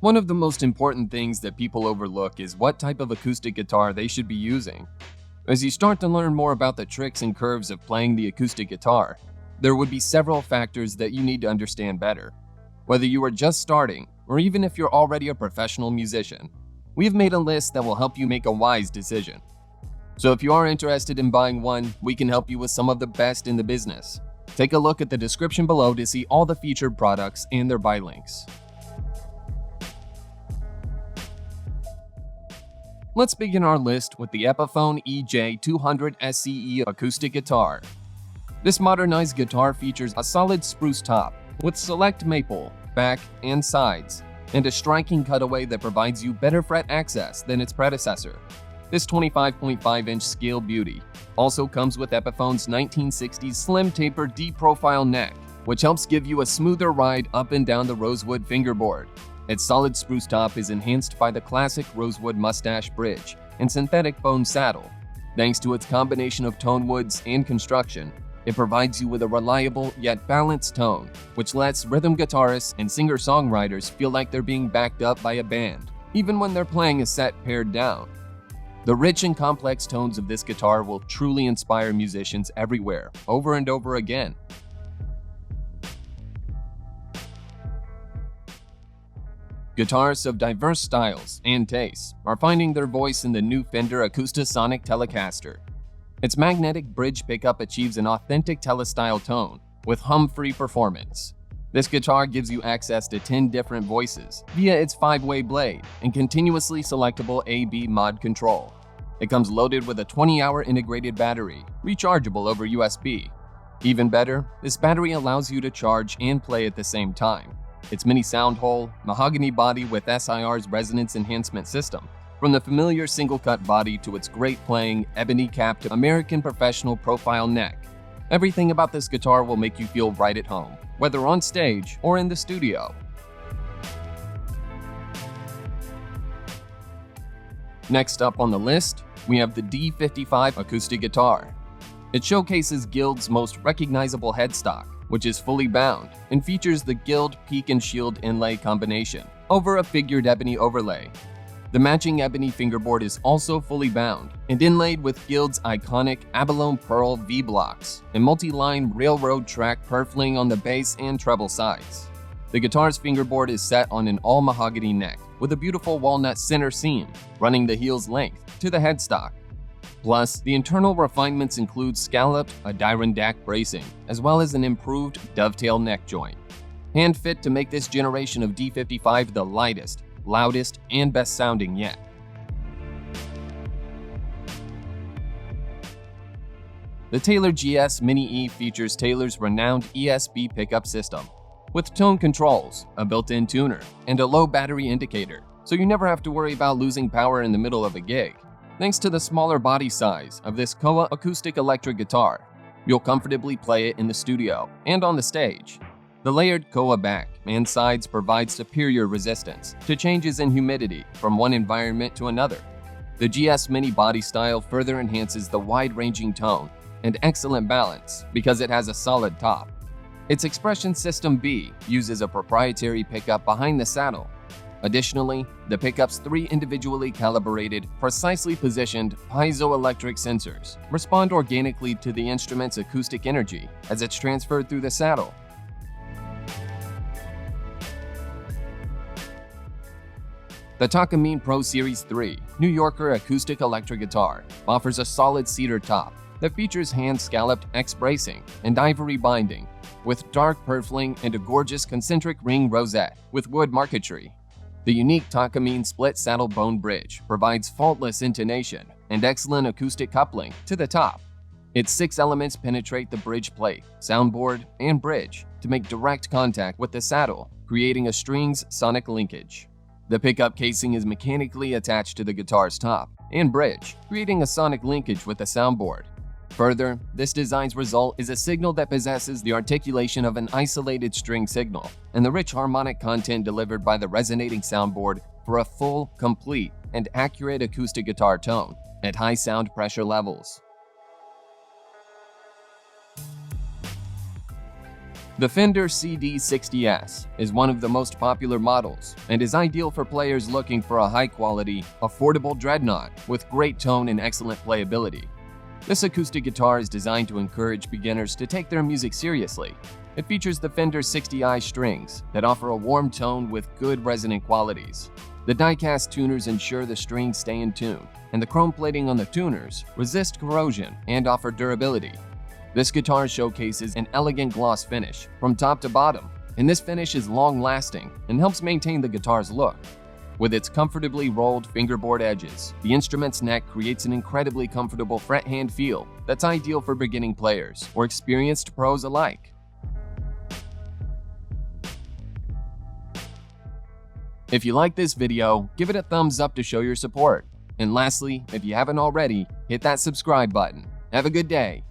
One of the most important things that people overlook is what type of acoustic guitar they should be using. As you start to learn more about the tricks and curves of playing the acoustic guitar, there would be several factors that you need to understand better. Whether you are just starting, or even if you're already a professional musician, we've made a list that will help you make a wise decision. So if you are interested in buying one, we can help you with some of the best in the business. Take a look at the description below to see all the featured products and their buy links. Let's begin our list with the Epiphone EJ-200SCE acoustic guitar. This modernized guitar features a solid spruce top with select maple, back, and sides, and a striking cutaway that provides you better fret access than its predecessor. This 25.5-inch scale beauty also comes with Epiphone's 1960s slim taper D-profile neck, which helps give you a smoother ride up and down the rosewood fingerboard. Its solid spruce top is enhanced by the classic rosewood mustache bridge and synthetic bone saddle. Thanks to its combination of tone woods and construction, it provides you with a reliable yet balanced tone, which lets rhythm guitarists and singer-songwriters feel like they're being backed up by a band, even when they're playing a set pared down. The rich and complex tones of this guitar will truly inspire musicians everywhere, over and over again. Guitarists of diverse styles and tastes are finding their voice in the new Fender Acoustasonic Telecaster. Its magnetic bridge pickup achieves an authentic tele-style tone with hum-free performance. This guitar gives you access to 10 different voices via its 5-way blade and continuously selectable A/B mod control. It comes loaded with a 20-hour integrated battery, rechargeable over USB. Even better, this battery allows you to charge and play at the same time. Its mini sound hole, mahogany body with SIR's resonance enhancement system, from the familiar single-cut body to its great-playing, ebony-capped American professional profile neck. Everything about this guitar will make you feel right at home, whether on stage or in the studio. Next up on the list, we have the D55 acoustic guitar. It showcases Guild's most recognizable headstock, which is fully bound and features the Guild peak and shield inlay combination over a figured ebony overlay. The matching ebony fingerboard is also fully bound and inlaid with Guild's iconic abalone pearl V-blocks and multi-line railroad track purfling on the bass and treble sides. The guitar's fingerboard is set on an all-mahogany neck with a beautiful walnut center seam running the heel's length to the headstock. Plus, the internal refinements include scalloped Adirondack bracing, as well as an improved dovetail neck joint. Hand-fit to make this generation of D55 the lightest, loudest, and best sounding yet. The Taylor GS Mini E features Taylor's renowned ESP pickup system, with tone controls, a built-in tuner, and a low battery indicator, so you never have to worry about losing power in the middle of a gig. Thanks to the smaller body size of this Koa acoustic electric guitar, you'll comfortably play it in the studio and on the stage. The layered Koa back and sides provide superior resistance to changes in humidity from one environment to another. The GS Mini body style further enhances the wide-ranging tone and excellent balance because it has a solid top. Its Expression System B uses a proprietary pickup behind the saddle. Additionally, the pickup's 3 individually calibrated, precisely positioned piezoelectric sensors respond organically to the instrument's acoustic energy as it's transferred through the saddle. The Takamine Pro Series 3 New Yorker acoustic electric guitar offers a solid cedar top that features hand-scalloped X bracing and ivory binding, with dark purfling and a gorgeous concentric ring rosette with wood marquetry. The unique Takamine split saddle bone bridge provides faultless intonation and excellent acoustic coupling to the top. Its 6 elements penetrate the bridge plate, soundboard, and bridge to make direct contact with the saddle, creating a string's sonic linkage. The pickup casing is mechanically attached to the guitar's top and bridge, creating a sonic linkage with the soundboard. Further, this design's result is a signal that possesses the articulation of an isolated string signal and the rich harmonic content delivered by the resonating soundboard for a full, complete, and accurate acoustic guitar tone at high sound pressure levels. The Fender CD-60S is one of the most popular models and is ideal for players looking for a high-quality, affordable dreadnought with great tone and excellent playability. This acoustic guitar is designed to encourage beginners to take their music seriously. It features the Fender 60i strings that offer a warm tone with good resonant qualities. The die-cast tuners ensure the strings stay in tune, and the chrome plating on the tuners resist corrosion and offer durability. This guitar showcases an elegant gloss finish from top to bottom, and this finish is long-lasting and helps maintain the guitar's look. With its comfortably rolled fingerboard edges, the instrument's neck creates an incredibly comfortable fret-hand feel that's ideal for beginning players or experienced pros alike. If you like this video, give it a thumbs up to show your support. And lastly, if you haven't already, hit that subscribe button. Have a good day.